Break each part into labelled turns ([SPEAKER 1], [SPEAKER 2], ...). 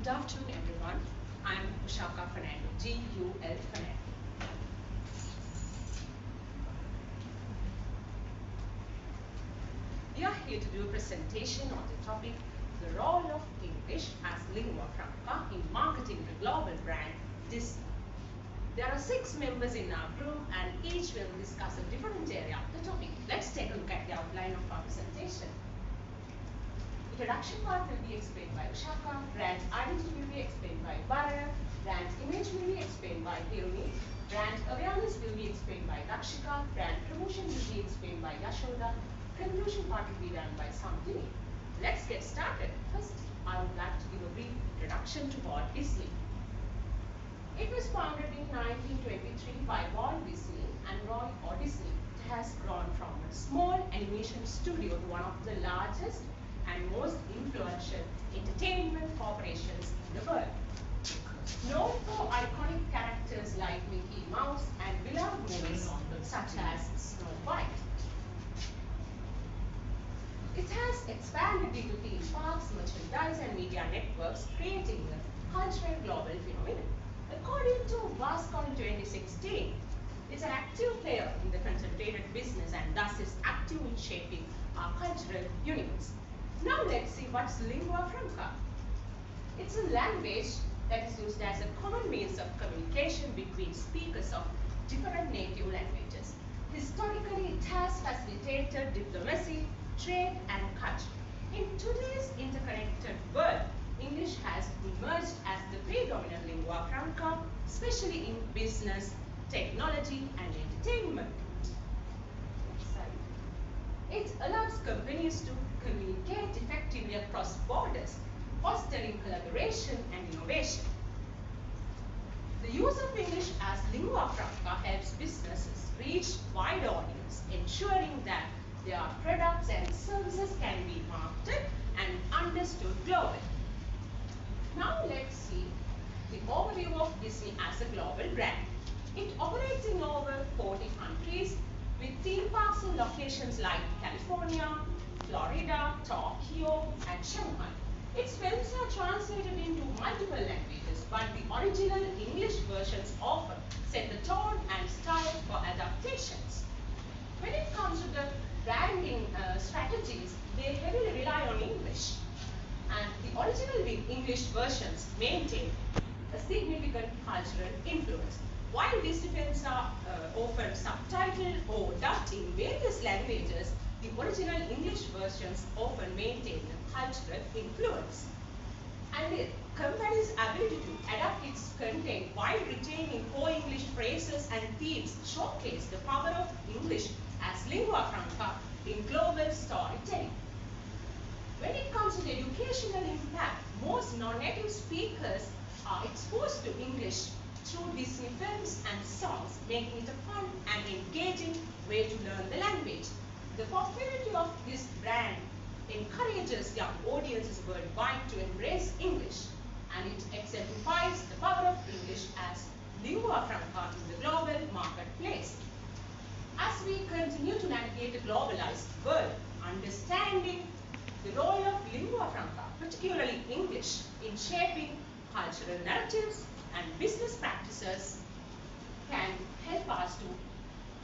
[SPEAKER 1] Good afternoon, everyone. I'm Ushaka Fernando, G-U-L Fernando. We are here to do a presentation on the topic, the role of English as lingua franca in marketing the global brand Disney. There are 6 members in our group and each will discuss a different area of the topic. Let's take a look at the outline of our presentation. Introduction part will be explained by Ushaka, brand identity will be explained by Bharat, brand image will be explained by Hilmi, brand awareness will be explained by Dakshika, brand promotion will be explained by Yashoda, conclusion part will be done by Samdini. Let's get started. First, I would like to give a brief introduction to Walt Disney. It was founded in 1923 by Walt Disney and Roy Disney. It has grown from a small animation studio to one of the largest and most influential entertainment corporations in the world. Known for iconic characters like Mickey Mouse and beloved movies such as Snow White. It has expanded into theme parks, merchandise and media networks, creating a cultural global phenomenon. According to Vascon 2016, it's an active player in the concentrated business and thus is active in shaping our cultural universe. Now let's see what's lingua franca. It's a language that is used as a common means of communication between speakers of different native languages. Historically, it has facilitated diplomacy, trade and culture. In today's interconnected world, English has emerged as the predominant lingua franca, especially in business, technology and entertainment. It allows companies to communicate effectively across borders, fostering collaboration and innovation. The use of English as lingua franca helps businesses reach wide audience, ensuring that their products and services can be marketed and understood globally. Now let's see the overview of Disney as a global brand. It operates in over 40 countries with theme parks in locations like California, Florida, Tokyo and Shanghai. Its films are translated into multiple languages, but the original English versions often set the tone and style for adaptations. When it comes to the branding strategies, they heavily rely on English. And the original English versions maintain a significant cultural influence. While Disney films are often subtitled or dubbed in various languages, the original English versions often maintain a cultural influence. And the company's ability to adapt its content while retaining core English phrases and themes showcase the power of English as lingua franca in global storytelling. When it comes to the educational impact, most non-native speakers are exposed to English through Disney films and songs, making it a fun and engaging way to learn the language. The popularity of this brand encourages young audiences worldwide to embrace English, and it exemplifies the power of English as lingua franca in the global marketplace. As we continue to navigate a globalized world, understanding the role of lingua franca, particularly English, in shaping cultural narratives and business practices can help us to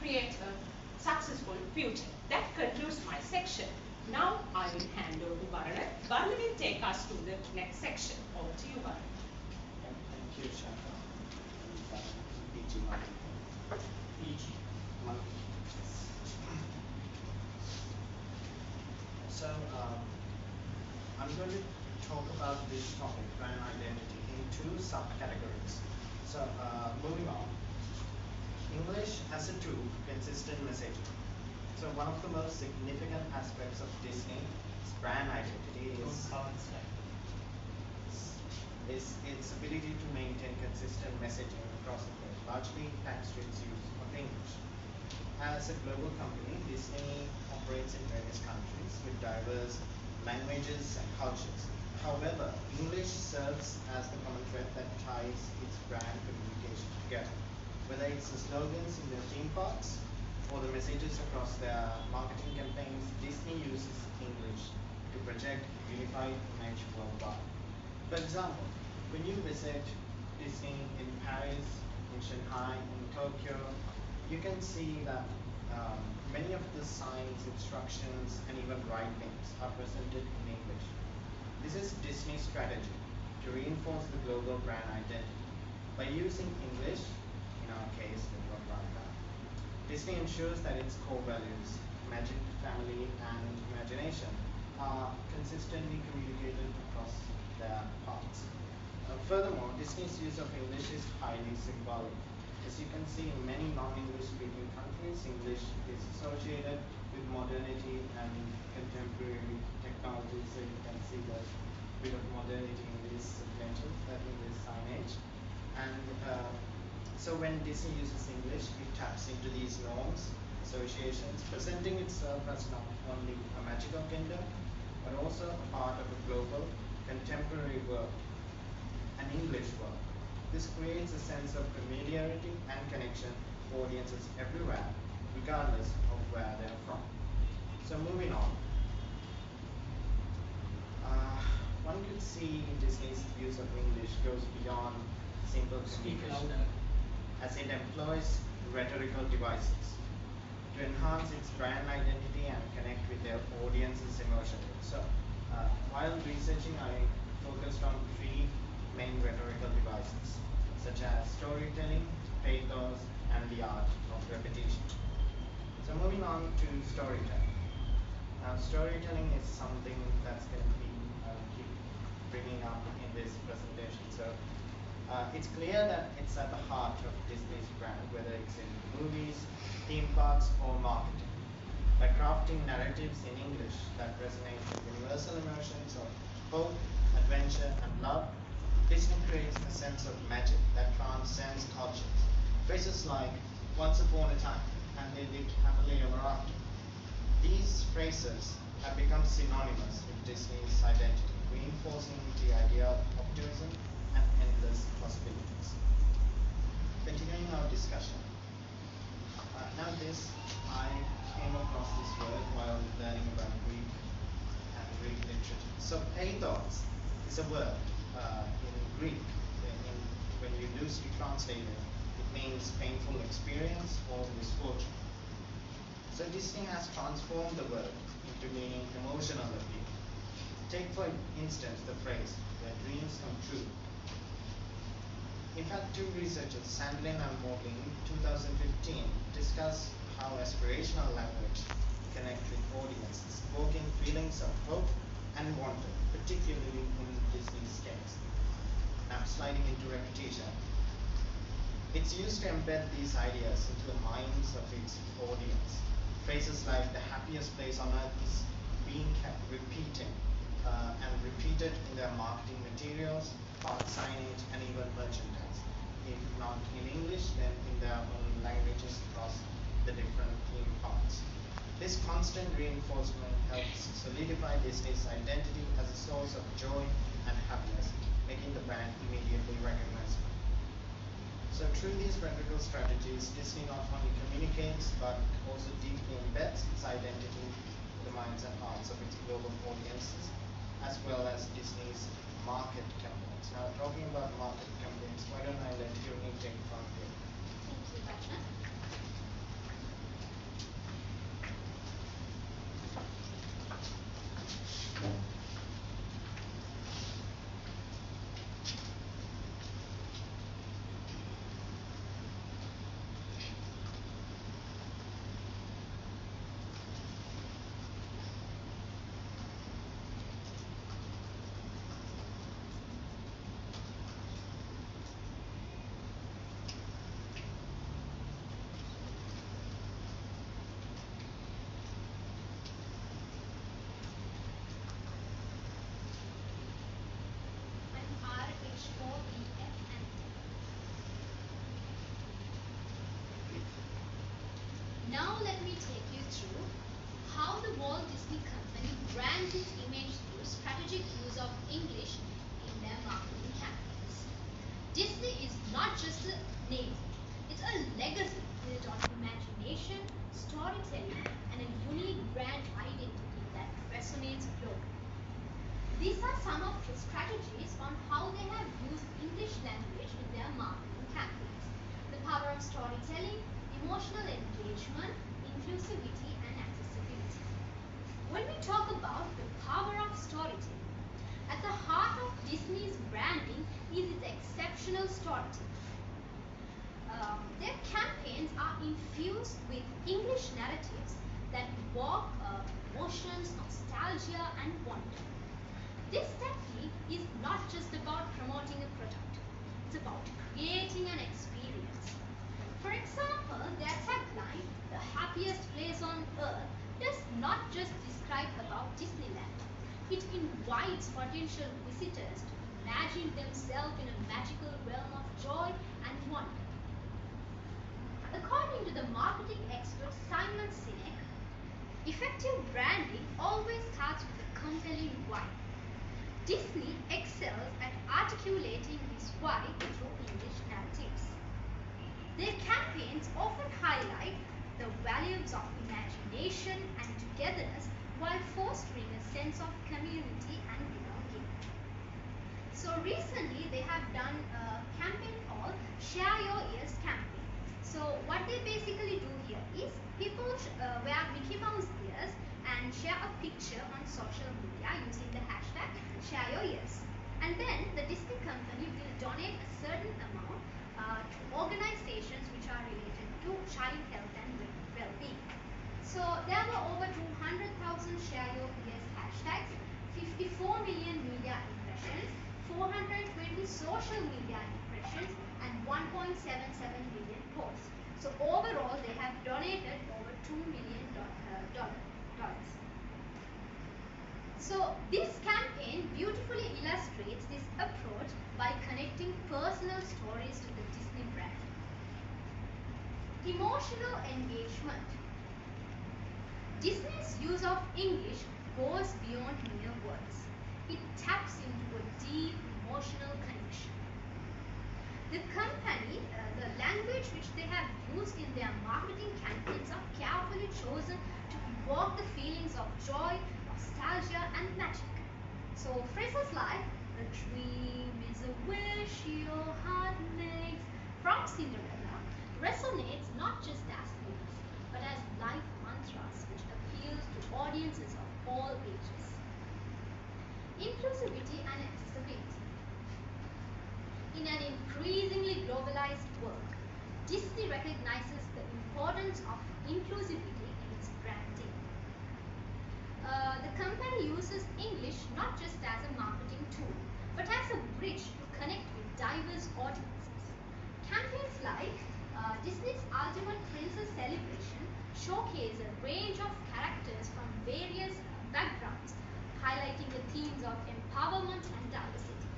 [SPEAKER 1] create a successful future. That concludes my section. Now I will hand over to Bharat. Bharat will take us to the next section. Over to you, Bharat.
[SPEAKER 2] Thank you, Shaka. PG Monkey. PG Monkey. So, I'm going to talk about this topic, brand identity, in 2 subcategories. So, moving on. English as a tool for consistent messaging. So, one of the most significant aspects of Disney's brand identity is its ability to maintain consistent messaging across the world, largely thanks to its use of English. As a global company, Disney operates in various countries with diverse languages and cultures. However, English serves as the common thread that ties its brand communication together. Whether it's the slogans in their theme parks or the messages across their marketing campaigns, Disney uses English to project a unified image worldwide. For example, When you visit Disney in Paris, in Shanghai, in Tokyo, you can see that many of the signs, instructions, and even writings are presented in English. This is Disney's strategy to reinforce the global brand identity. By using English, in our case, the word Raka, Disney ensures that its core values, magic, family, and imagination, are consistently communicated across their parts. Furthermore, Disney's use of English is highly symbolic. As you can see, in many non-English speaking countries, English is associated with modernity and contemporary technology. So you can see that bit of modernity in this sentence, in this signage. And so when Disney uses English, it taps into these norms, associations, presenting itself as not only a magical kingdom, but also a part of a global, contemporary world, an English world. This creates a sense of familiarity and connection for audiences everywhere, regardless of where they're from. So moving on, one could see Disney's use of English goes beyond simple communication, as it employs rhetorical devices to enhance its brand identity and connect with their audiences emotionally. So, while researching, I focused on three main rhetorical devices, such as storytelling, pathos, and the art of repetition. So, moving on to storytelling. Now, storytelling is something that's going to be keep bringing up in this presentation. So, it's clear that it's at the heart of Disney's brand, whether it's in movies, theme parks, or marketing. By crafting narratives in English that resonate with universal emotions of hope, adventure, and love, Disney creates a sense of magic that transcends cultures. Phrases like "once upon a time" and "they lived happily ever after." These phrases have become synonymous with Disney's identity, reinforcing the idea of optimism and endless possibilities. Continuing our discussion. Now I came across this word while learning about Greek and Greek literature. So pathos is a word in Greek. When you loosely translate it, it means painful experience or misfortune. So Disney has transformed the word into meaning emotional appeal. Take for instance the phrase, "where dreams come true." In fact, two researchers, Sandlin and Morley, in 2015, discussed how aspirational language connects with audiences, evoking feelings of hope and wonder, particularly in Disney's case. Now, sliding into repetition. It's used to embed these ideas into the minds of its audience. Phrases like "the happiest place on earth" is being kept repeating and repeated in their marketing materials, park signage, and even merchandise. If not in English, then in their own languages across the different theme parks. This constant reinforcement helps solidify Disney's identity as a source of joy and happiness, making the brand immediately recognizable. So through these rhetorical strategies, Disney not only communicates but also deeply embeds its identity in the minds and hearts of its global audiences, as well as Disney's market campaigns. Now, talking about market campaigns, why don't I let Yuni take from here?
[SPEAKER 3] Thank you, Bhattacharya. These are some of the strategies on how they have used English language in their marketing campaigns. The power of storytelling, emotional engagement, inclusivity and accessibility. When we talk about the power of storytelling, at the heart of Disney's branding is its exceptional storytelling. Their campaigns are infused with English narratives that evoke emotions, nostalgia and wonder. This technique is not just about promoting a product, it's about creating an experience. For example, their tagline, "The happiest place on earth," does not just describe about Disneyland. It invites potential visitors to imagine themselves in a magical realm of joy and wonder. According to the marketing expert Simon Sinek, effective branding always starts with a compelling why. Disney excels at articulating this why through English narratives. Their campaigns often highlight the values of imagination and togetherness while fostering a sense of community and belonging. So recently they have done a campaign called Share Your Ears campaign. So what they basically do here is people wear Mickey Mouse ears and share a picture on social media using the hashtag Share Your Ears. And then the Disney company will donate a certain amount to organizations which are related to child health and well-being. So there were over 200,000 Share Your Ears hashtags, 54 million media impressions, 420 social media impressions and 1.77 million posts. So overall they have donated over $2 million. So this campaign beautifully illustrates this approach by connecting personal stories to the Disney brand. Emotional engagement. Disney's use of English goes beyond mere words. It taps into a deep emotional connection. The company, the language which they have used in their marketing campaigns are carefully chosen to evoke the feelings of joy, nostalgia and magic. So phrases like "a dream is a wish your heart makes" from Cinderella resonates not just as lyrics but as life mantras which appeals to audiences of all ages. Inclusivity and accessibility. In an increasingly globalized world, Disney recognizes the importance of inclusivity in its branding. The company uses English not just as a marketing tool, but as a bridge to connect with diverse audiences. Campaigns like Disney's Ultimate Princess Celebration showcase a range of characters from various backgrounds, highlighting the themes of empowerment and diversity.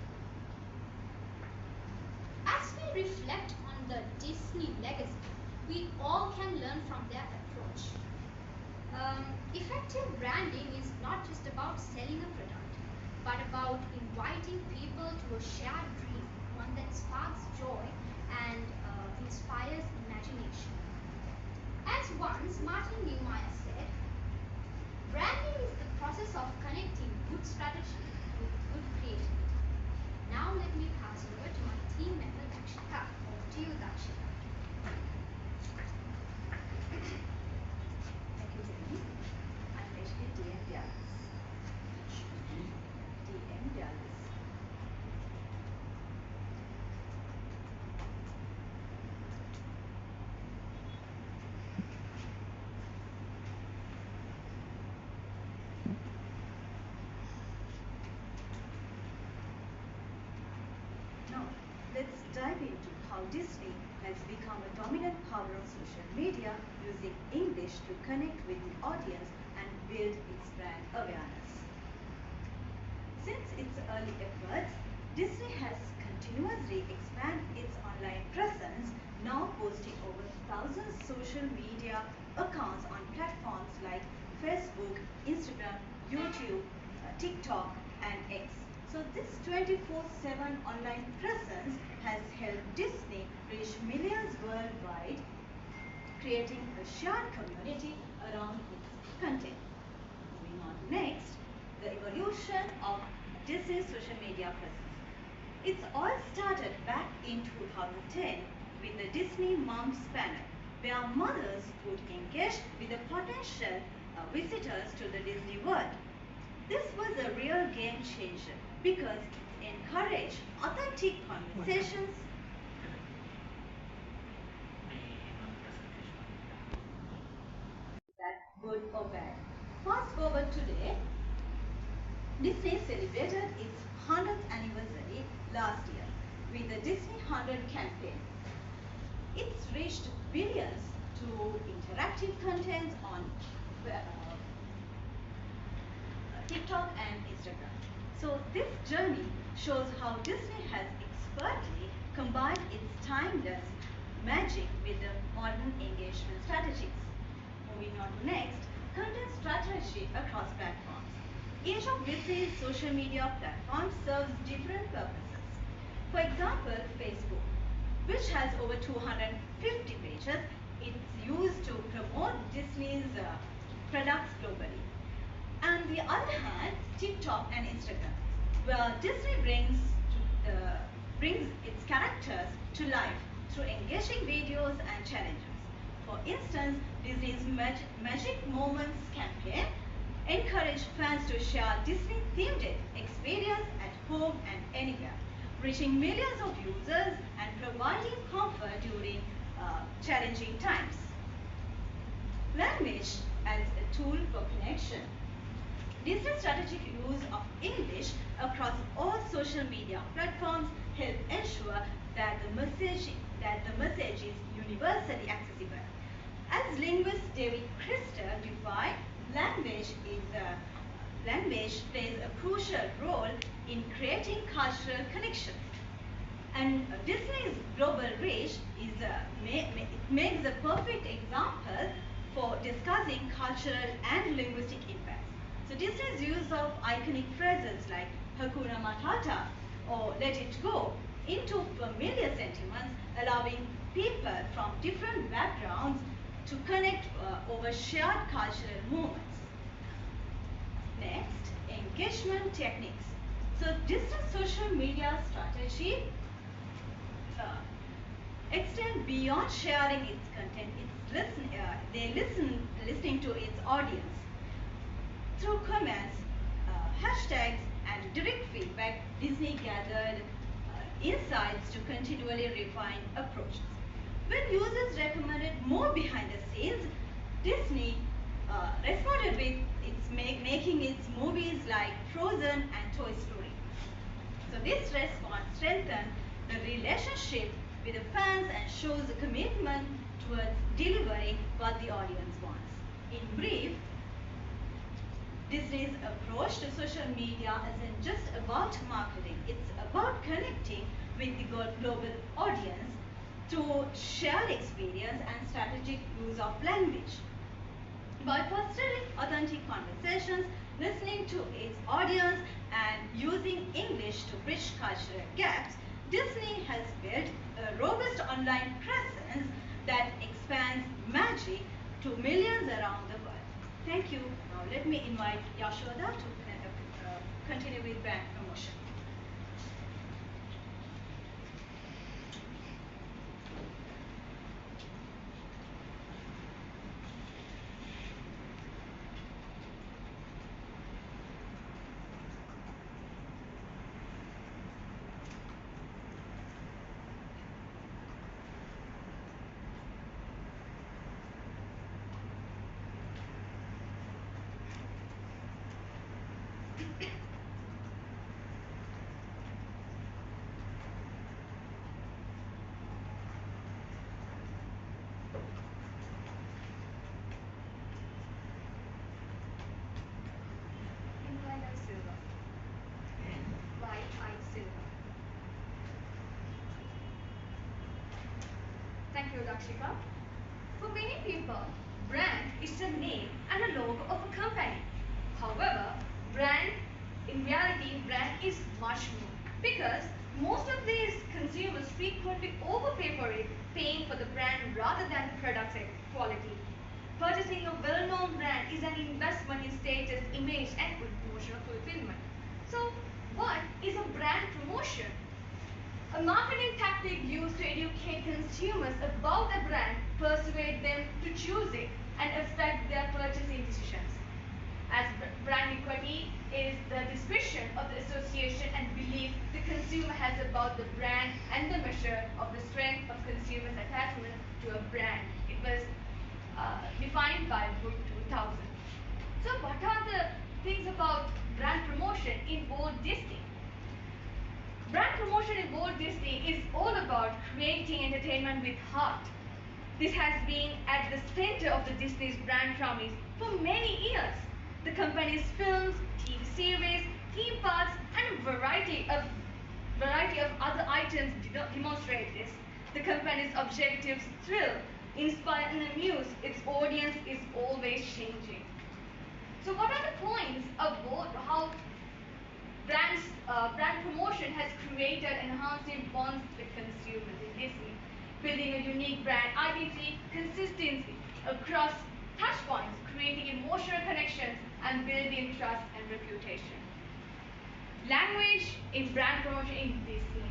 [SPEAKER 3] As we reflect on the Disney legacy, we all can learn from their approach. Effective branding is not just about selling a product, but about inviting people to a shared dream, one that sparks joy and inspires imagination. As once Martin Neumeyer said, branding is the process of connecting good strategy with good creativity. Now let me pass over to my team member Dakshika. Over to you, Dakshika.
[SPEAKER 4] Thank you, Jenny. I'm actually DM Dallas. DM Dallas. Now, let's dive into how Disney has become a dominant power of social media using English to connect with the audience and build its brand awareness. Since its early efforts, Disney has continuously expanded its online presence, now posting over 1,000 social media accounts on platforms like Facebook, Instagram, YouTube, TikTok, and X. So this 24/7 online presence has helped Disney reach millions worldwide, creating a shared community around its content. Moving on to next, the evolution of Disney's social media presence. It's all started back in 2010 with the Disney Moms panel, where mothers would engage with the potential visitors to the Disney World. This was a real game changer because it encouraged authentic conversations. That good or bad. Fast forward today, Disney celebrated its 100th anniversary last year with the Disney 100 campaign. It's reached billions to interactive content on TikTok and Instagram. So this journey shows how Disney has expertly combined its timeless magic with the modern engagement strategies. Moving on to next, content strategy across platforms. Each of Disney's social media platforms serves different purposes. For example, Facebook, which has over 250 pages, it's used to promote Disney's products globally. On the other hand, TikTok and Instagram, where Disney brings its characters to life through engaging videos and challenges. For instance, Disney's Magic Moments campaign encouraged fans to share Disney-themed experience at home and anywhere, reaching millions of users and providing comfort during challenging times. Language as a tool for connection. Disney's strategic use of English across all social media platforms help ensure that the message is universally accessible. As linguist David Christer defined, language plays a crucial role in creating cultural connections. And Disney's global reach makes a perfect example for discussing cultural and linguistic impacts. So Disney's use of iconic phrases like Hakuna Matata or Let It Go into familiar sentiments, allowing people from different backgrounds to connect over shared cultural moments. Next, engagement techniques. So Disney's social media strategy extend beyond sharing its content. Listening to its audience through comments, hashtags, and direct feedback. Disney gathered insights to continually refine approaches. When users recommended more behind the scenes, Disney responded with making its movies like Frozen and Toy Story. So this response strengthened the relationship with the fans and shows a commitment towards delivering what the audience wants. In brief, Disney's approach to social media isn't just about marketing, it's about connecting with the global audience through shared experience and strategic use of language. By fostering authentic conversations, listening to its audience, and using English to bridge cultural gaps, Disney has built a robust online presence that expands magic to millions around the world. Thank you. Now let me invite Yashoda to continue with brand promotion.
[SPEAKER 3] Thank you, Dakshika. For many people, brand is the name and a logo of a company. However, in reality, brand is much more because most of these consumers frequently overpay for it, paying for the brand rather than the product's quality. Purchasing a well-known brand is an investment in status, image, and emotional fulfillment. So,
[SPEAKER 5] a marketing tactic used to educate consumers about the brand, persuade them to choose it, and affect their purchasing decisions. As brand equity is the description of the association and belief the consumer has about the brand and the measure of the strength of consumers' attachment to a brand. It was defined by Book 2000. So what are the things about brand promotion in Walt Disney? Brand promotion in Walt Disney is all about creating entertainment with heart. This has been at the center of the Disney's brand promise for many years. The company's films, TV series, theme parks, and a variety of other items demonstrate this. The company's objectives thrill, inspire, and amuse its audience is always changing. So what are the points of how brand promotion has created enhancing bonds with consumers in Disney, building a unique brand identity, consistency across touch points, creating emotional connections, and building trust and reputation. Language in brand promotion in Disney.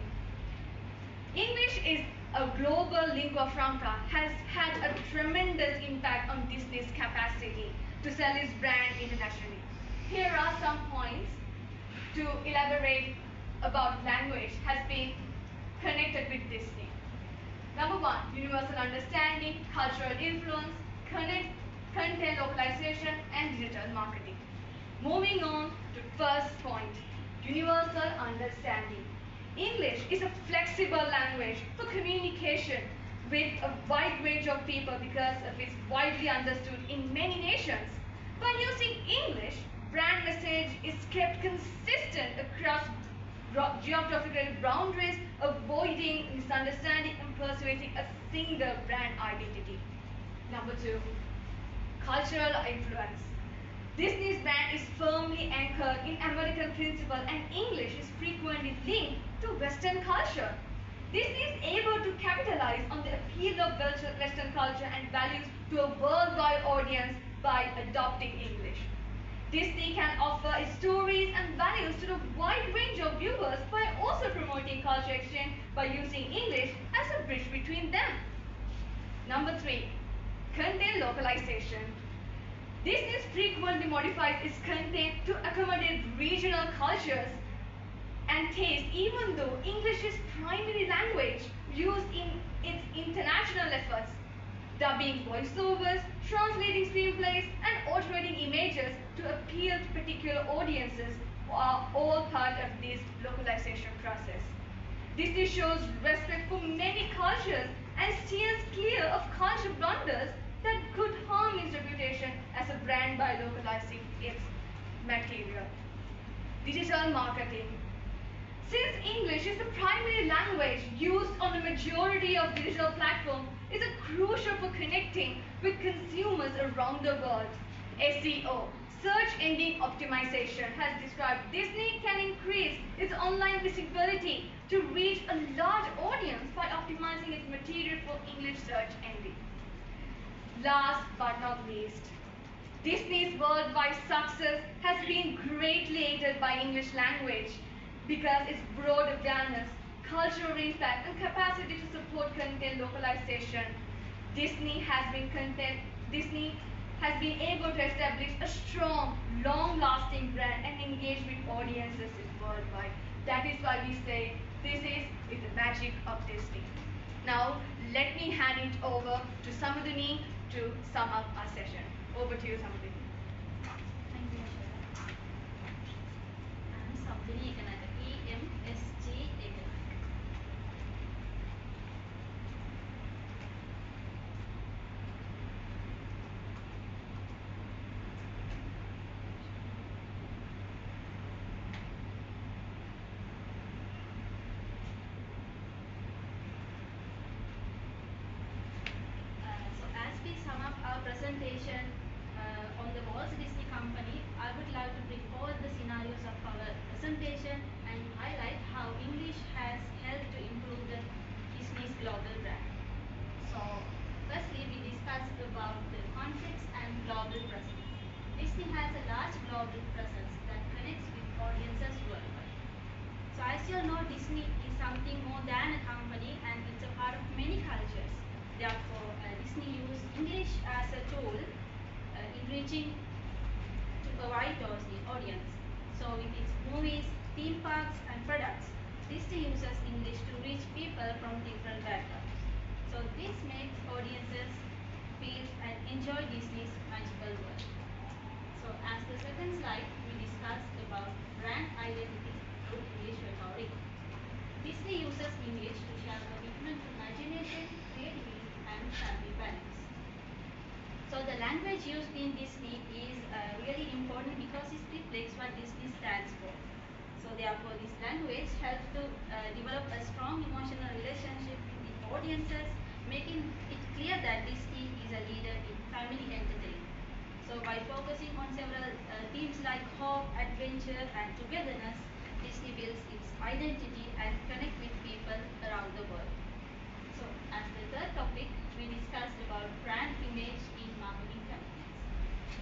[SPEAKER 5] English is a global lingua franca, has had a tremendous impact on Disney's capacity to sell its brand internationally. Here are some points to elaborate about language has been connected with Disney. Number one, universal understanding, cultural influence, content localization, and digital marketing. Moving on to first point, universal understanding. English is a flexible language for communication with a wide range of people because of its widely understood in many nations. By using English, brand message is kept consistent across geographical boundaries, avoiding misunderstanding and persuading a single brand identity. Number two, cultural influence. Disney's brand is firmly anchored in American principle and English is frequently linked to Western culture. Disney is able to capitalize on the appeal of Western culture and values to a worldwide audience by adopting English. Disney can offer its stories and values to a wide range of viewers by also promoting culture exchange by using English as a bridge between them. Number three, content localization. Disney frequently modifies its content to accommodate regional cultures and taste, even though English is primary language used in its international efforts. Dubbing voiceovers, translating screenplays, and altering images to appeal to particular audiences are all part of this localization process. Disney shows respect for many cultures and steers clear of culture blunders that could harm its reputation as a brand by localizing its material. Digital marketing. Since English is the primary language used on the majority of digital platforms, is crucial for connecting with consumers around the world. SEO, search engine optimization, has described Disney can increase its online visibility to reach a large audience by optimizing its material for English search engine. Last but not least, Disney's worldwide success has been greatly aided by English language because its broad awareness, cultural impact, and capacity to support content localization. Disney has been able to establish a strong, long-lasting brand and engage with audiences worldwide. That is why we say this is the magic of Disney. Now, let me hand it over to Samadini to sum up our session. Over to you, Samadini.
[SPEAKER 6] Thank you, Ashwara. I am Samadini Ekanaka, EMSG Ekanaka. So as we sum up our presentation on the Walt Disney Company, I would like to bring all the scenarios of our presentation and highlight how English has helped to improve the Disney's global brand. So firstly, we discussed about the context and global presence. Disney has a large global presence that connects with audiences worldwide. So as you all know, Disney is something more than a company and it's a part of many cultures. Therefore, Disney uses English as a tool in reaching to a wide audience. So with its movies, theme parks and products, Disney uses English to reach people from different backgrounds. So this makes audiences feel and enjoy Disney's magical world. So as the second slide, we discussed about brand identity through English rhetoric. Disney uses English to share commitment to imagination, creativity and family values. So the language used in Disney is really important because it reflects what Disney stands for. So therefore this language helps to develop a strong emotional relationship with the audiences, making it clear that Disney is a leader in family entertainment. So by focusing on several themes like hope, adventure and togetherness, Disney builds its identity and connect with people around the world. So as the third topic, we discussed about brand image in marketing campaigns.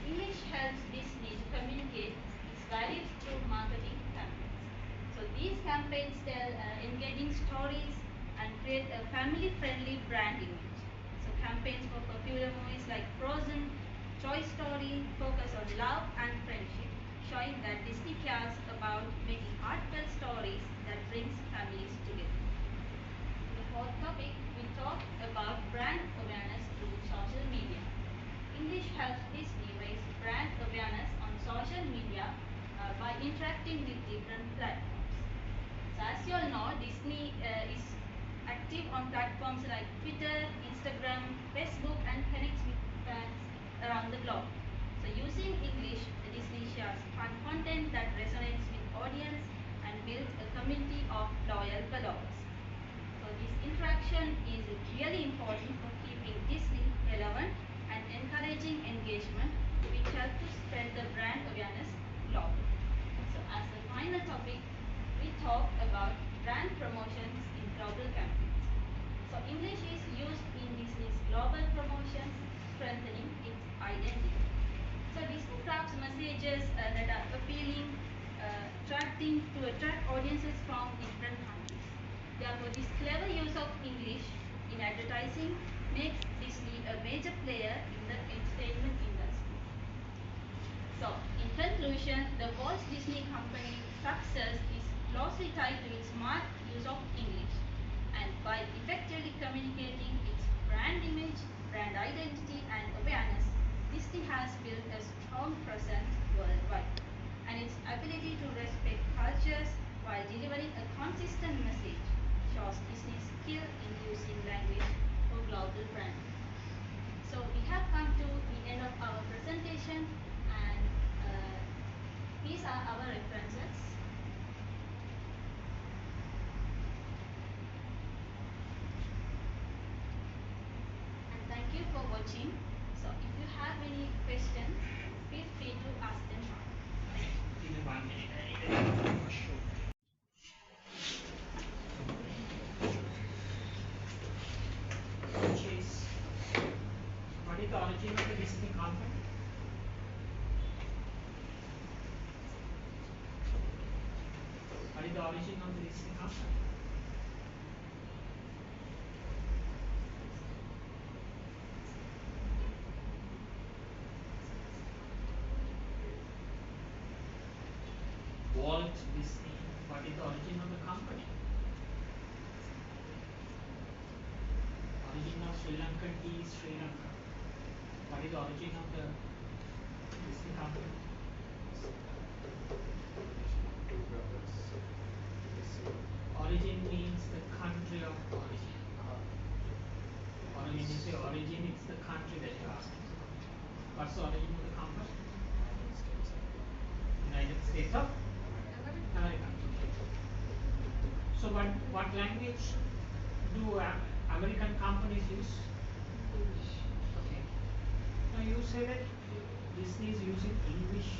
[SPEAKER 6] English helps Disney to communicate its values through marketing campaigns. So these campaigns tell engaging stories and create a family-friendly brand image. So campaigns for popular movies like Frozen, Toy Story focus on love and friendship, showing that Disney cares about making heartfelt stories that brings families together. The fourth topic, we talk about brand awareness through social media. English helps Disney raise brand awareness on social media by interacting with different platforms. So as you all know, Disney is active on platforms like Twitter, Instagram, Facebook and connects with fans around the globe. So using English, Disney shares fun content that resonates with audience and builds a community of loyal followers. So this interaction is really important for keeping Disney relevant and encouraging engagement, which helps to spread the brand awareness globally. So as the final topic, we talk about brand promotions in global campaigns. So English is used in Disney's global promotions, strengthening its identity. So Disney crafts messages that are appealing, to attract audiences from different countries. Therefore, this clever use of English in advertising makes Disney a major player in the entertainment industry. So, in conclusion, the Walt Disney Company's success is closely tied to its smart use of English. And by effectively communicating its brand image, brand identity and awareness, Disney has built a strong presence worldwide. And its ability to respect cultures while delivering a consistent message shows Disney's skill in using language for global branding. So we have come to the end of our presentation and these are our references. And thank you for watching. So if you have any questions, feel free to ask them now.
[SPEAKER 7] Give me 1 minute. I need a shoot. Which is, what is the origin of the Disney company? What is the origin of the Disney company? Walt Disney, what is the origin of the company? Origin of Sri Lankan tea is Sri Lanka. What is the origin of the Disney company? Origin means the country of origin. Or when you say origin, it's the country that you're asking about. What's the origin of the company? United States of America. So what language do American companies use? English. Okay. Now you say that Disney is using English,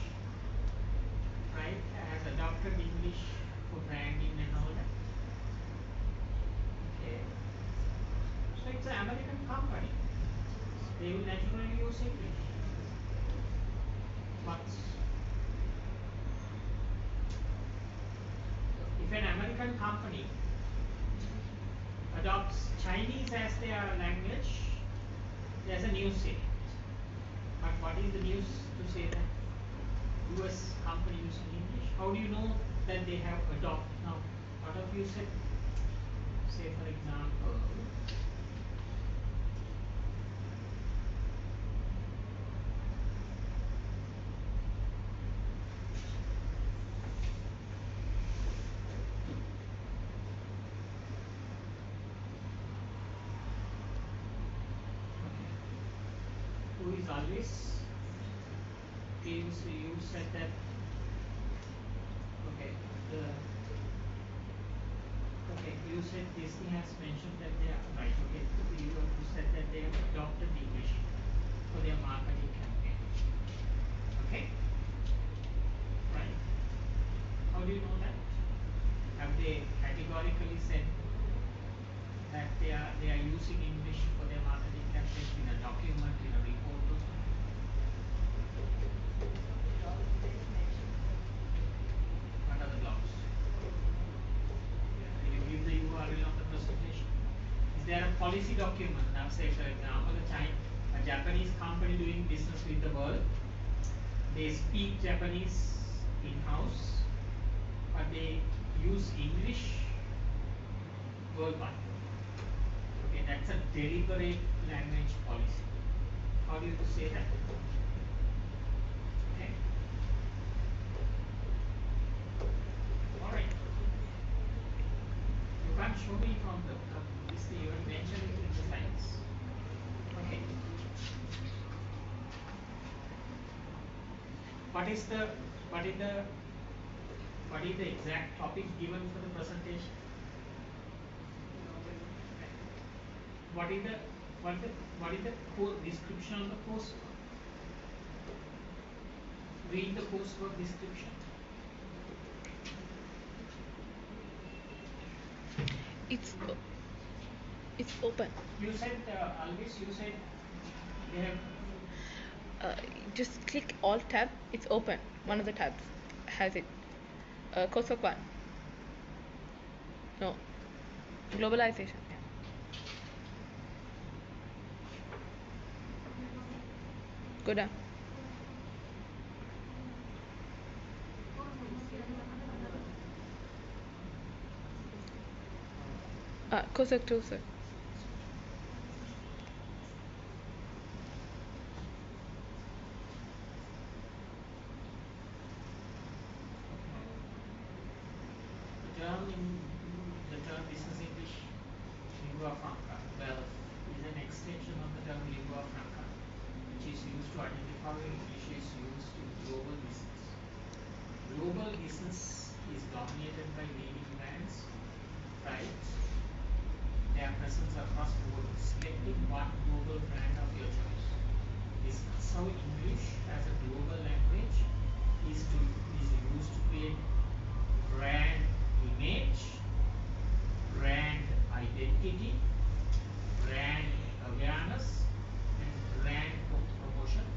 [SPEAKER 7] right? Has adopted English for branding and all that. Okay. So it's an American company. They will naturally use English. But if if an American company adopts Chinese as their language, there's a news say. But what is the news to say that US company using English? How do you know that they have adopted? Now, what have you said? Say for example, who is always previously you said that okay you said Disney has mentioned that they are right, okay, you said that they have adopted English for their marketing campaign, okay, right? How do you know that? Have they categorically said that they are using English for their marketing campaign in a document, in a report or something? What are the blogs? Will you give the URL of the presentation? Is there a policy document? Now say for example a Japanese company doing business with the world. They speak Japanese in-house, but they use English worldwide. Okay, that's a deliberate language policy. How do you say that? Okay. Alright. You can't show me from the this thing, you have mentioned it in the slides. Okay. What is the exact topic given for the presentation? What is the description of the coursework? Read the coursework description.
[SPEAKER 8] It's open.
[SPEAKER 7] You said Alvis, you said they have
[SPEAKER 8] Just click Alt tab. It's open. One of the tabs has it. Coursework 1. No. Globalization. Go down. Coursework 2, sir.
[SPEAKER 7] The term business English lingua franca, well, is an extension of the term lingua franca, which is used to identify how English is used in global business. Global business is dominated by leading brands, right? Their presence across the world. Selecting one global brand of your choice. This is how English as a global language is used to create brand image, brand identity, brand awareness, and brand promotion.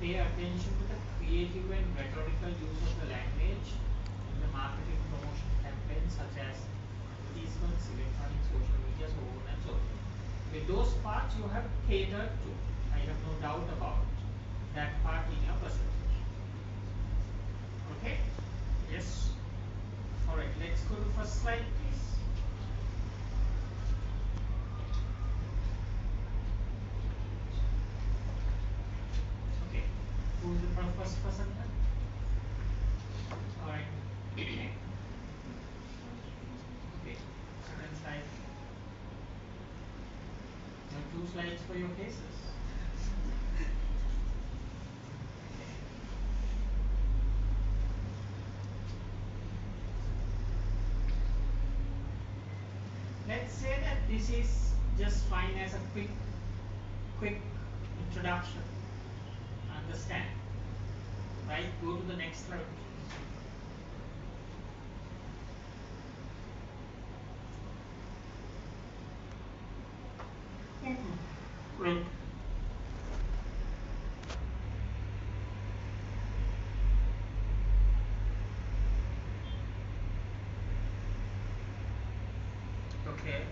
[SPEAKER 7] Pay attention to the creative and rhetorical use of the language in the marketing promotion campaigns such as advertisements, electronic, social media, so on and so forth. With those parts you have catered to. I have no doubt about that part in your presentation. Okay? Yes? Alright, let's go to first slide, please. Okay, who is the first presenter? Alright. Okay, second slide. Now 2 slides for your faces. Let's say that this is just fine as a quick introduction. Understand? Right? Go to the next slide. Wait. Okay.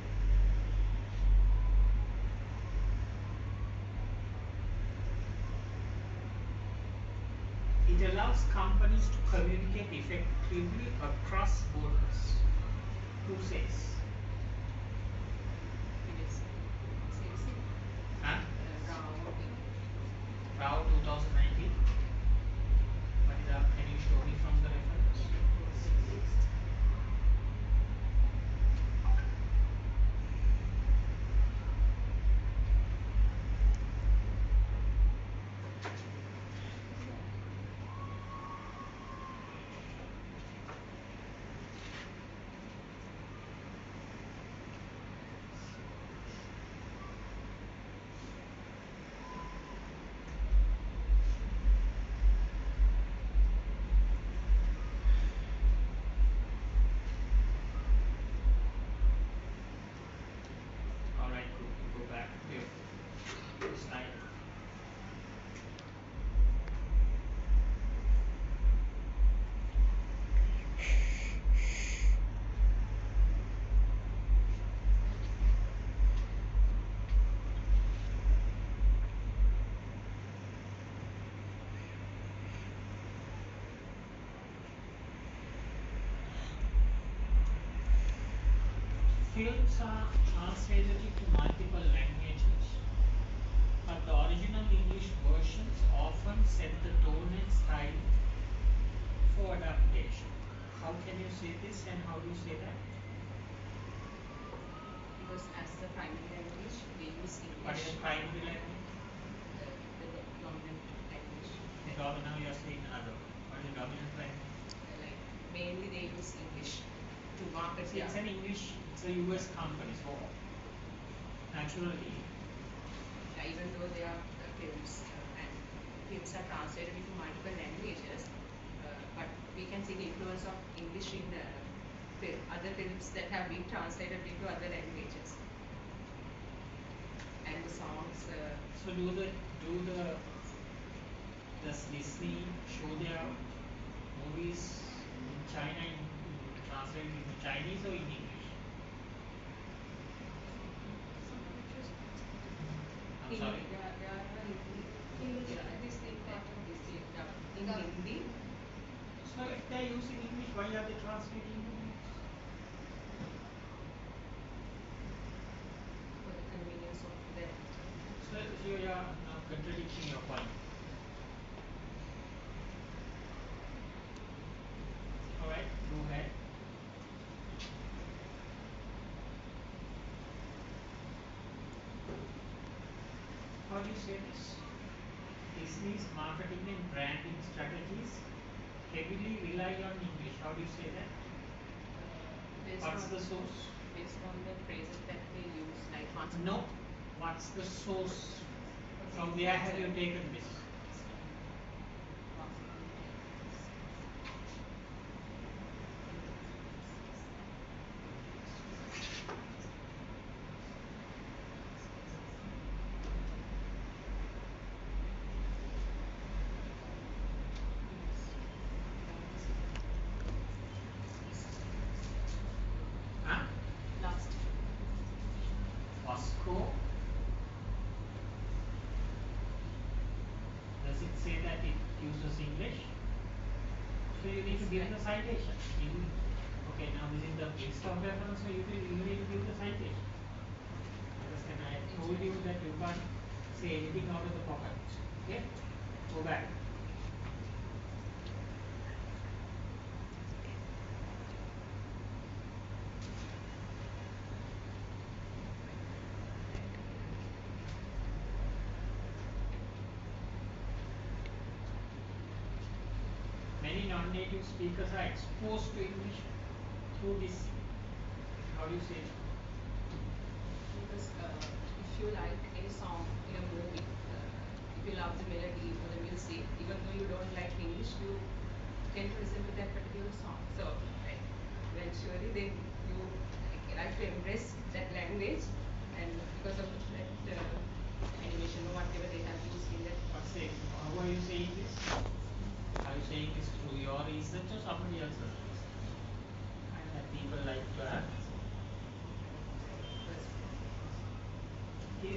[SPEAKER 7] It allows companies to communicate effectively across borders. Who says? Huh? Rao 2019. What is up? Can you show me from the reference? All right, go back to your slide. Films are translated into multiple languages, but the original English versions often set the tone and style for adaptation. How can you say this and how do you say that?
[SPEAKER 1] Because as the primary language, they use English.
[SPEAKER 7] What is primary language?
[SPEAKER 1] The dominant language.
[SPEAKER 7] Now you are saying another. What is dominant language?
[SPEAKER 1] Like mainly they use English to market.
[SPEAKER 7] It's an English, it's a US company, so naturally.
[SPEAKER 1] Even though they are films and films are translated into multiple languages, but we can see the influence of English in other films that have been translated into other languages. And the songs.
[SPEAKER 7] So does Disney show their movies in China translated into Chinese or in English? I'm sorry.
[SPEAKER 1] In Hindi.
[SPEAKER 7] So if they are using English, why are they translating English?
[SPEAKER 1] For the convenience of them.
[SPEAKER 7] So you are now contradicting your point. Alright, go ahead. How do you say this? Disney's marketing and branding strategies heavily rely on English. How do you say that? What's the source?
[SPEAKER 1] Based on the phrases that they use, like once.
[SPEAKER 7] No. What's the source? From where have you taken this? Huh?
[SPEAKER 1] Last.
[SPEAKER 7] Wasco. Does it say that it uses English? So you need to give the citation. Okay, now this is the list of reference, so you need to give the citation. Understand? I told you that you can't say anything out of the pocket. Okay? Go back. Many non-native speakers are exposed to English through this. How do you say that?
[SPEAKER 1] Because if you like any song in a movie, if you love the melody or the music, even though you don't like English, you tend to listen to that particular song. So eventually then you like to embrace that language, and because of that animation or whatever they have used in that.
[SPEAKER 7] How are you saying this? Are you saying this through your research or somebody else's research? That people like to have?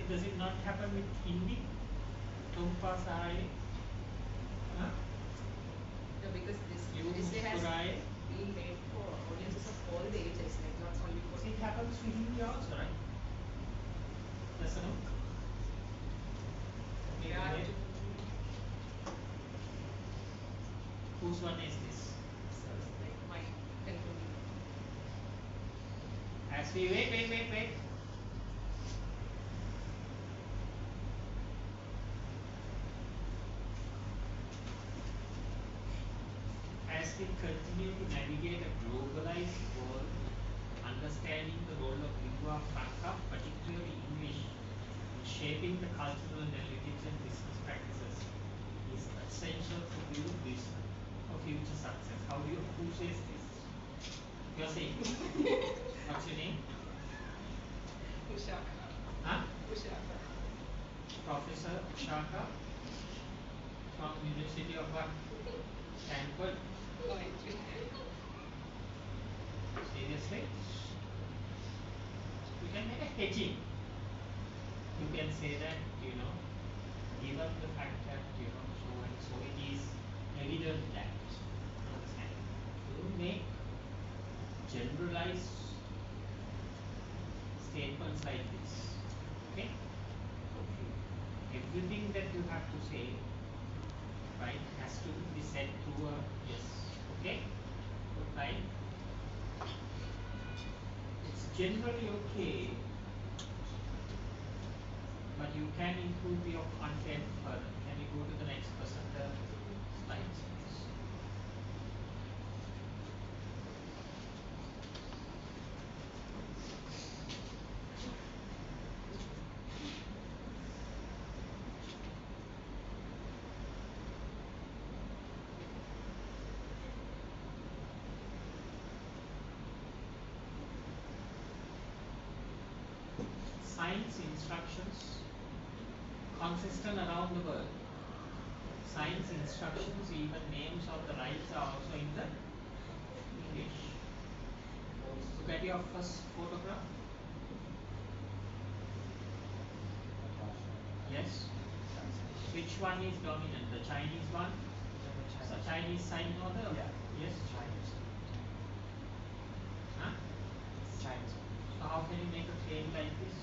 [SPEAKER 7] does it not happen with Hindi? Tum paas aaye. Huh?
[SPEAKER 1] No, because this
[SPEAKER 7] You
[SPEAKER 1] essay has
[SPEAKER 7] muskuraye.
[SPEAKER 1] been made for audiences of all the ages, like not only for.
[SPEAKER 7] It happens to Hindi also, right? Yes or no? Okay,
[SPEAKER 1] Yeah,
[SPEAKER 7] go ahead.
[SPEAKER 1] to-
[SPEAKER 7] Whose one is this?
[SPEAKER 1] So it's like my conclusion.
[SPEAKER 7] As we wait. As we continue to navigate a globalized world, understanding the role of lingua franca, particularly English, in shaping the cultural narratives and business practices is essential to build this for future success. Who says this? You're saying? What's your name?
[SPEAKER 1] Ushaka.
[SPEAKER 7] Huh?
[SPEAKER 1] Ushaka.
[SPEAKER 7] Professor Shaka from University of what? Stanford. Seriously? You can make a hedging. You can say that, given the fact that, so and so it is evident that, understand? You make generalized statements like this. Okay? Everything that you have to say, right, has to be said through a yes. Okay? Right? It's generally okay, but you can improve your content further. Can we go to the next presenter slides, please? Science instructions consistent around the world. Science instructions, even names of the rides are also in the English. Look at your first photograph. Yes. Which one is dominant? The Chinese one? The Chinese sign order?
[SPEAKER 2] Yeah.
[SPEAKER 7] Yes.
[SPEAKER 2] Chinese.
[SPEAKER 7] Huh?
[SPEAKER 2] Chinese.
[SPEAKER 7] So how can you make a claim like this?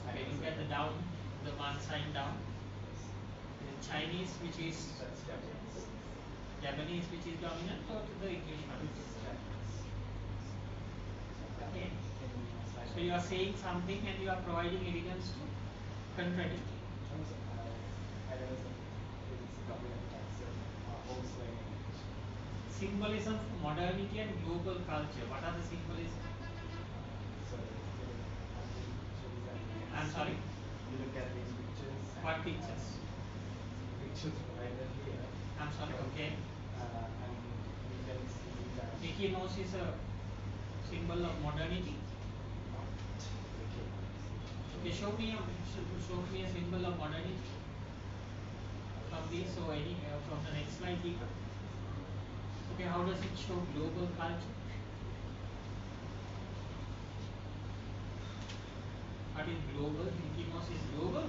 [SPEAKER 7] Okay, look at the down, the one sign down. The Chinese, which is
[SPEAKER 2] That's Japanese.
[SPEAKER 7] Japanese, which is dominant, or the English one? Okay. So you are saying something and you are providing evidence to contradict it. Symbolism for modernity and global culture. What are the symbolism? I'm sorry?
[SPEAKER 2] You look at these pictures.
[SPEAKER 7] What pictures?
[SPEAKER 2] Pictures provided here.
[SPEAKER 7] I'm sorry, okay.
[SPEAKER 2] And you can see that.
[SPEAKER 7] Mickey Mouse is a symbol of modernity. Okay, show me a symbol of modernity. From this or from the next slide here. Okay, how does it show global culture? What is global? Mickey Mouse is global?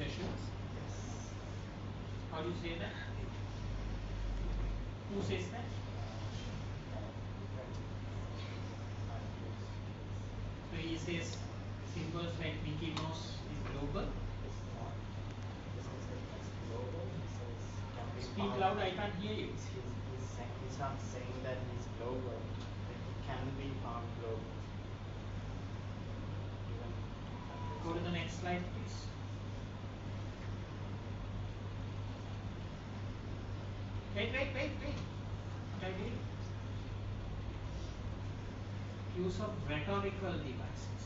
[SPEAKER 7] Yes, sure. How do you say that? Who says that? So he says symbols like Mickey Mouse is global. Speak loud, I can't hear you.
[SPEAKER 2] He's not saying that he's global. It can be found global.
[SPEAKER 7] Go to the next slide, please. Wait. What are you doing? Use of rhetorical devices.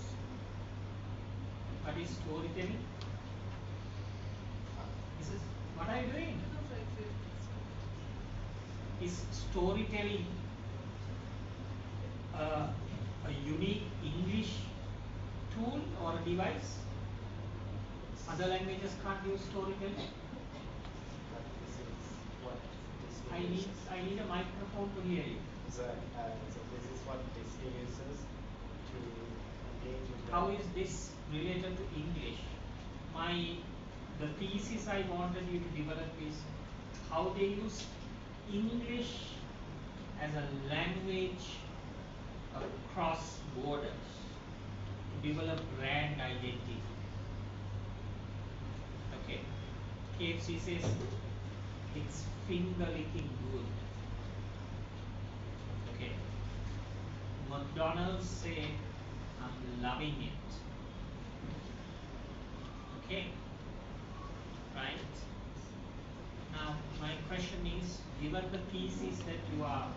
[SPEAKER 7] What is storytelling? What are you doing? Is storytelling a unique English tool or a device? Other languages can't use storytelling.
[SPEAKER 2] But this is what this
[SPEAKER 7] I need a microphone to hear you.
[SPEAKER 2] So this is what Disney uses to engage with
[SPEAKER 7] How is this related to English? The thesis I wanted you to develop is how they use English as a language across borders to develop brand identity. Okay. KFC says it's finger licking good. Okay. McDonald's say I'm loving it. Okay. Right? Now my question is, given the thesis that you are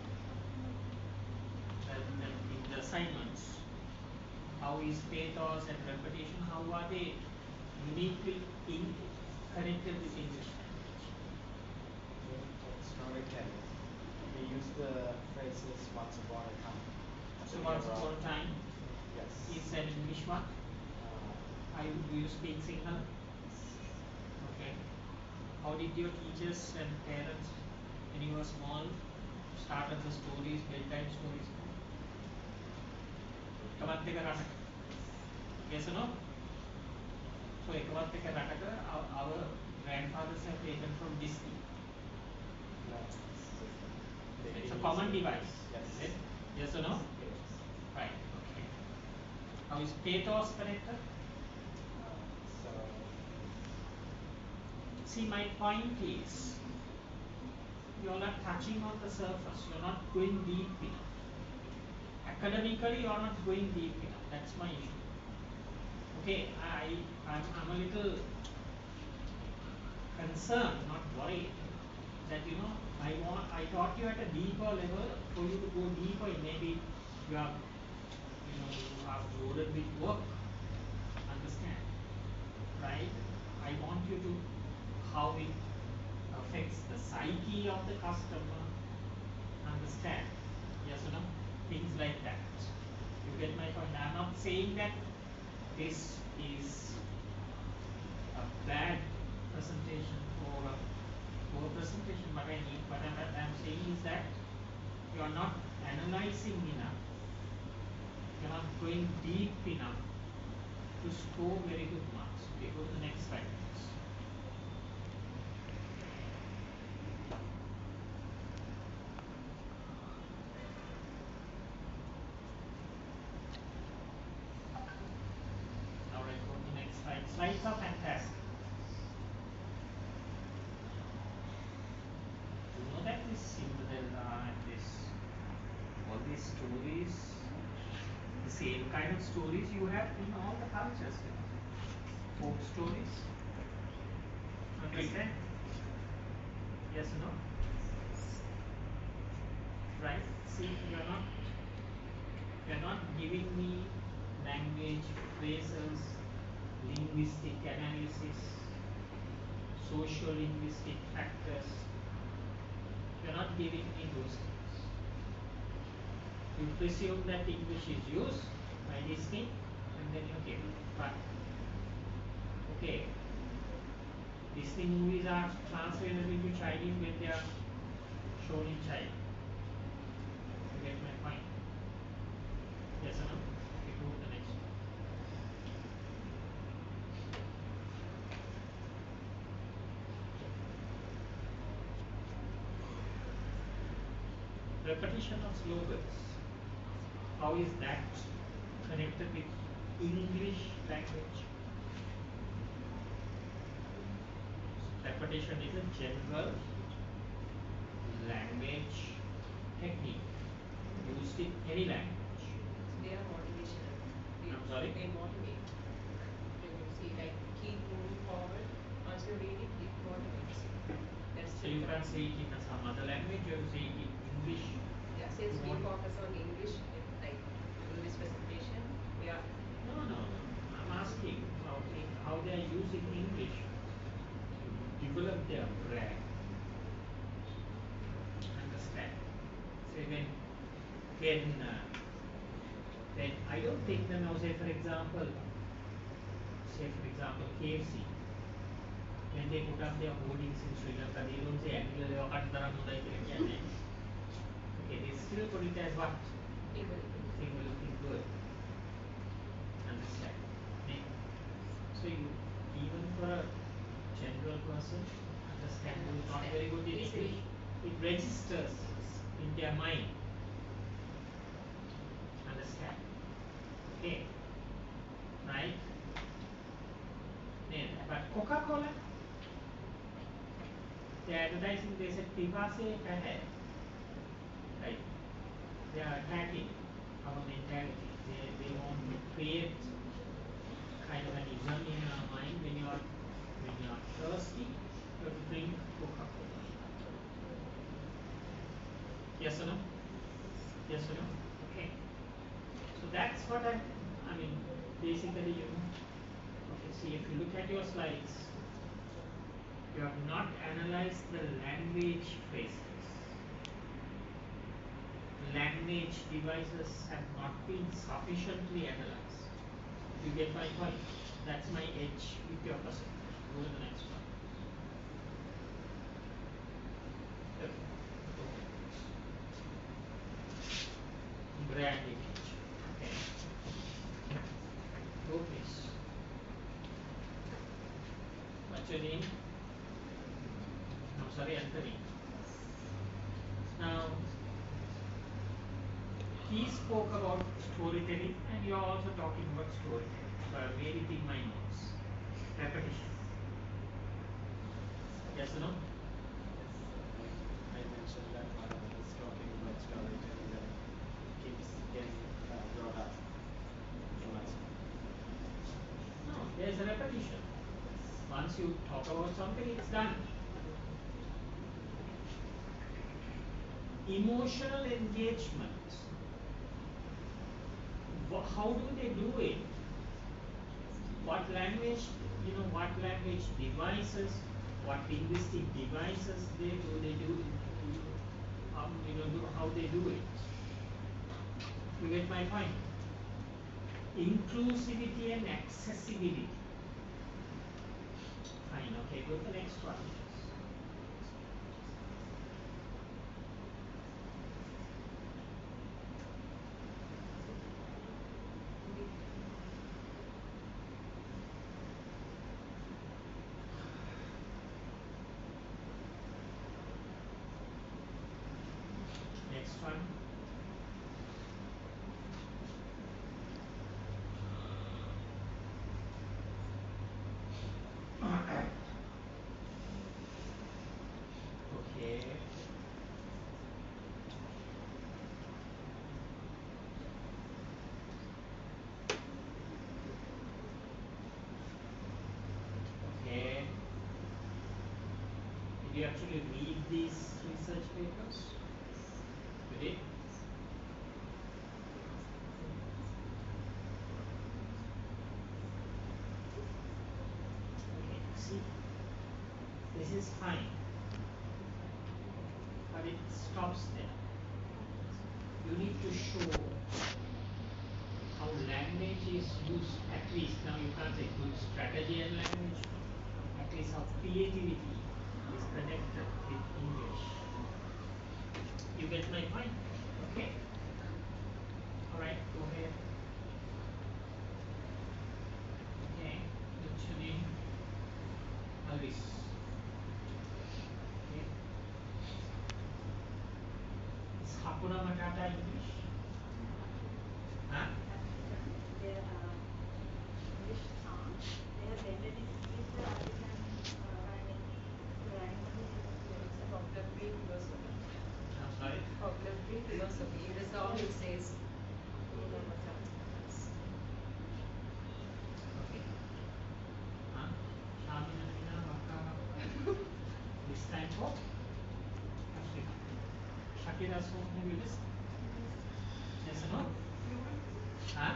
[SPEAKER 7] in the assignments, how is pathos and repetition, how are they uniquely connected with English language?
[SPEAKER 2] storytelling. We use the phrases once upon a time.
[SPEAKER 7] So once upon a time
[SPEAKER 2] Yes.
[SPEAKER 7] is an English one. Do you speak Sinhala? Okay. How did your teachers and parents, when you were small, started the stories, bedtime stories? Ekamat එක රටක. Yes or no? So ekamat එක රටක our grandfathers have taken from Disney. It's a common device.
[SPEAKER 2] Yes.
[SPEAKER 7] Yes or no?
[SPEAKER 2] Yes.
[SPEAKER 7] Right. Okay. How is pathos connected?
[SPEAKER 2] So
[SPEAKER 7] See, my point is, you're not touching on the surface. You're not going deep enough. Academically, you're not going deep enough. That's my issue. Okay, I'm a little concerned, not worried, that I taught you at a deeper level for you to go deeper. Maybe you are loaded with work. Understand, right? I want you to how it affects the psyche of the customer. Understand? Yes or no? Things like that. You get my point? I'm not saying that this is a bad presentation or a poor presentation. What I'm saying is that you are not analyzing enough. You are not going deep enough to score very good marks. Okay, go to the next slide, please. Alright, go to the next slide. Slides are fantastic. You know that this Cinderella and all these stories, the same kind of stories you have in all the cultures, folk stories. Understand? Yes or no? Right? See, you're not giving me language, phrases, linguistic analysis, socio-linguistic factors. You're not giving me those things. You presume that English is used by Disney and then you give it. But okay, Disney movies are translated into Chinese when they are shown in China. You get my point? Yes or no? Okay, go to the next one. Repetition of slogans. How is that connected with English language? Repetition is a general language technique used in any language.
[SPEAKER 1] They are motivational.
[SPEAKER 7] I'm sorry?
[SPEAKER 1] They motivate. When you see, like, keep moving forward, once you read it, it motivates you. That's
[SPEAKER 7] So you can say it in some other language or say it in English.
[SPEAKER 1] Yeah, since we focus on English, like English presentation, we are.
[SPEAKER 7] No. I'm asking how they are using English to develop their brand. Understand? Say when I don't think that now say for example KFC. when they put up their hoardings in Sri Lanka, they don't say actually okay, they still put it as what? Finger looking good. Understand? Okay. So you, even for a general person, understanding is not very good in English. It registers in their mind. Understand? Okay. Right? Then, but Coca-Cola, they are advertising, they said Pivase Pahe. Right? They are attacking our mentality. They want to create kind of an ism in our mind when you are thirsty, you have to drink Coca-Cola. Yes or no? Yes or no? Okay. So that's what I mean, basically, okay, see, if you look at your slides, you have not analyzed the language phrases. Language devices have not been sufficiently analyzed. You get my point? That's my edge with your percentage. Go to the next one. Okay. Brand image. Okay. Go please. What's your name? I'm sorry, Anthony. Now, he spoke about storytelling, and you are also talking about storytelling. So I made it in my notes. Repetition. Yes or no?
[SPEAKER 2] I mentioned that while I was talking about storytelling, that keeps getting brought up in my school.
[SPEAKER 7] No, there's a repetition. Once you talk about something, it's done. Emotional engagement. How do they do it? What language, what language devices, what linguistic devices they do, how they do it. You get my point? Inclusivity and accessibility. Fine, okay, go to the next one. Next one. Okay. Okay. Did you actually read these research papers? You did? Okay, see, this is fine, but it stops there. You need to show how language is used, at least, now you can't say good strategy and language, at least how creativity is connected with English. You get my point? Okay? Alright, go ahead. Okay, what's your name? Alvis. Okay. Is Hakuna Matata English? Huh?
[SPEAKER 4] Their English song, they have blended it with the African rhyming. The rhyming
[SPEAKER 1] It's a popular Greek philosophy.
[SPEAKER 7] I'm sorry?
[SPEAKER 1] Popular Greek philosophy. In the song it says, Hakuna Matata.
[SPEAKER 7] Okay. Huh? Shamina Mina Waka. This time for Africa. Shakira's song, have you listened? Yes or no? Huh?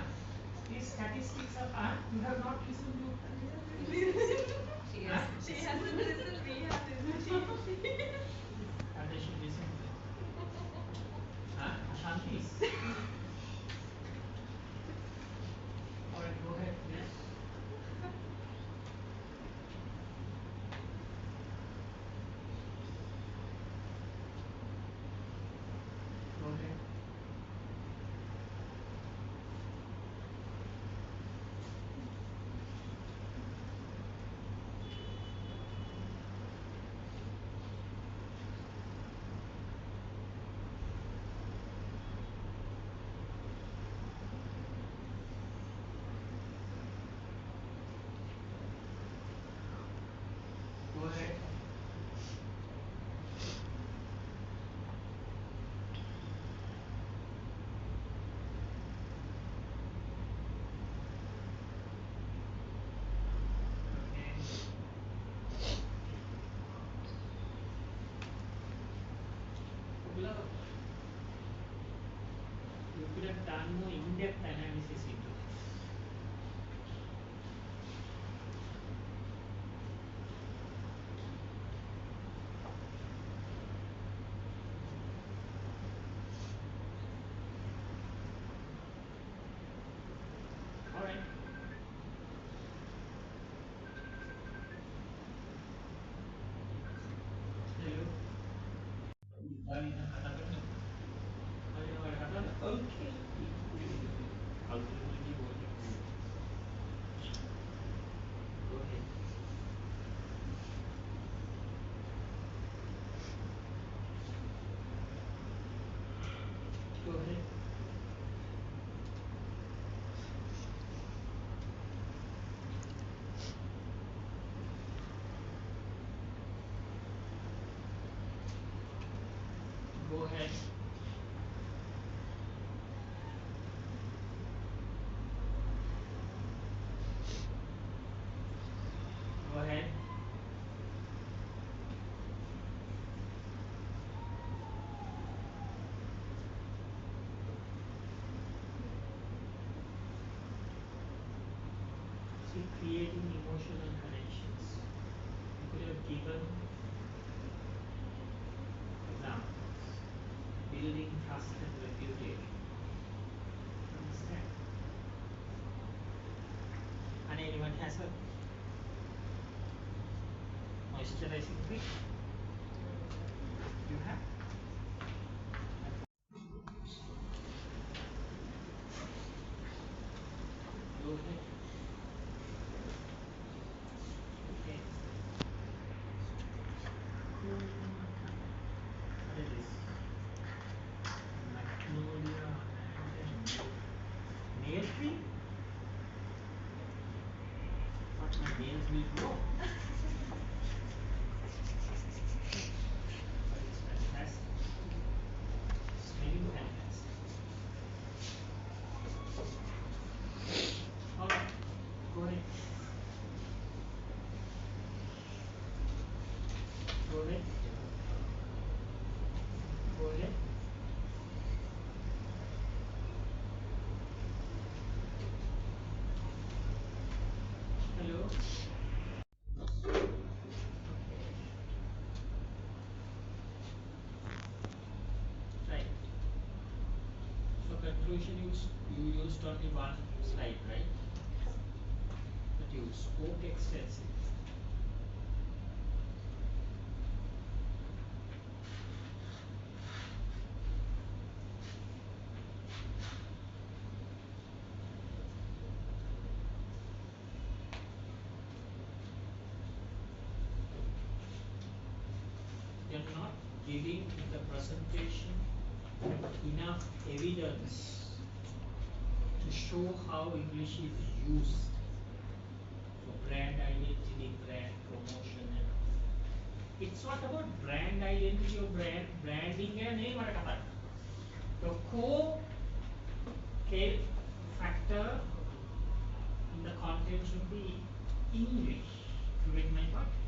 [SPEAKER 7] These statistics are, you have not listened to.
[SPEAKER 1] She
[SPEAKER 7] Huh?
[SPEAKER 1] hasn't listened, we have listened.
[SPEAKER 7] And they should listen to. Huh? Ashantis. Alright, go ahead, yes. you could have done more in-depth analysis into this. All right. Hello. Okay. Ultimately, what you do. Go ahead. Go ahead. Go ahead. Go ahead. See, creating emotional connections. You could have given examples. Building trust and reputation. Understand? And anyone has a moisturizing cream? You have? Go ahead. Okay. What is this? Magnolia and nail cream? What my nails will grow? But it's fantastic. Smelling fantastic. Alright, go ahead. Go ahead. Go ahead. Hello. Right. So conclusion you used only one slide, right? But you spoke extensively. You're not giving in the presentation enough evidence to show how English is used for brand identity, brand promotion, and it's not about brand identity or branding and name. The core factor in the content should be English. You get my point?